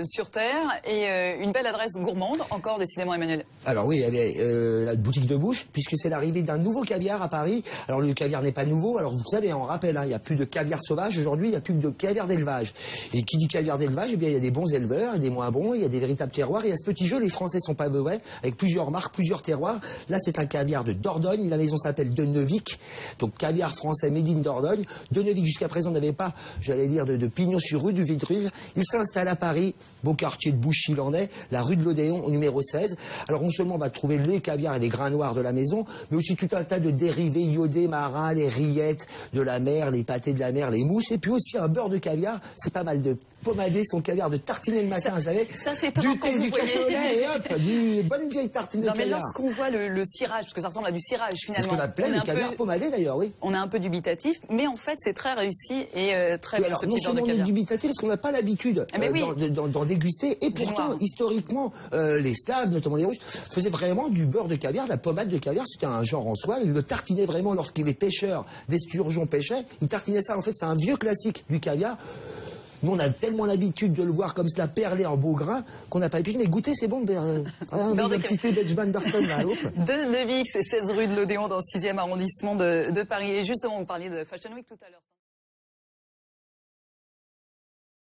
Sur Terre et une belle adresse gourmande, encore décidément Emmanuel. Alors oui, elle est la boutique de bouche, puisque c'est l'arrivée d'un nouveau caviar à Paris. Alors le caviar n'est pas nouveau, alors vous savez, on rappelle, il n'y a plus de caviar sauvage aujourd'hui, il n'y a plus de caviar d'élevage. Et qui dit caviar d'élevage, eh bien il y a des bons éleveurs, des moins bons, il y a des véritables terroirs. Et à ce petit jeu, les Français sont pas mauvais, avec plusieurs marques, plusieurs terroirs. Là c'est un caviar de Dordogne, la maison s'appelle Deneuvic, donc caviar français made in Dordogne. Deneuvic jusqu'à présent n'avait pas, j'allais dire, de pignon sur rue, du Vitruve. Il s'installe à Paris, beau quartier de Bouchy en est, la rue de l'Odéon au numéro 16. Alors non seulement on va trouver les caviars et les grains noirs de la maison, mais aussi tout un tas de dérivés iodés marins, les rillettes de la mer, les pâtés de la mer, les mousses, et puis aussi un beurre de caviar. C'est pas mal de pomader son caviar, de tartiner le matin, vous savez, du thé, du café au lait, et hop, du bonne vieille tartine de caviar. Mais lorsqu'on voit le cirage, parce que ça ressemble à du cirage finalement. C'est ce qu'on appelle le caviar pomadé d'ailleurs, oui. On est un peu dubitatif, mais en fait c'est très réussi et très bien ce petit genre de caviar. Non seulement on est dubitatif, parce qu'on n'a pas l'habitude d'en déguster, et pourtant, historiquement, les Slaves, notamment les Russes, faisaient vraiment du beurre de caviar, de la pommade de caviar, c'était un genre en soi. Ils le tartinaient vraiment lorsque les pêcheurs d'esturgeons pêchaient, ils tartinaient ça. En fait, c'est un vieux classique du caviar. Nous, on a tellement l'habitude de le voir comme cela perler en beau grain qu'on n'a pas l'habitude. Mais goûter, c'est bon, un petit thé Benjamin Burton, là, Deneuvic, c'est 16 rue de l'Odéon dans le 6e arrondissement de Paris. Et justement, vous parliez de Fashion Week tout à l'heure.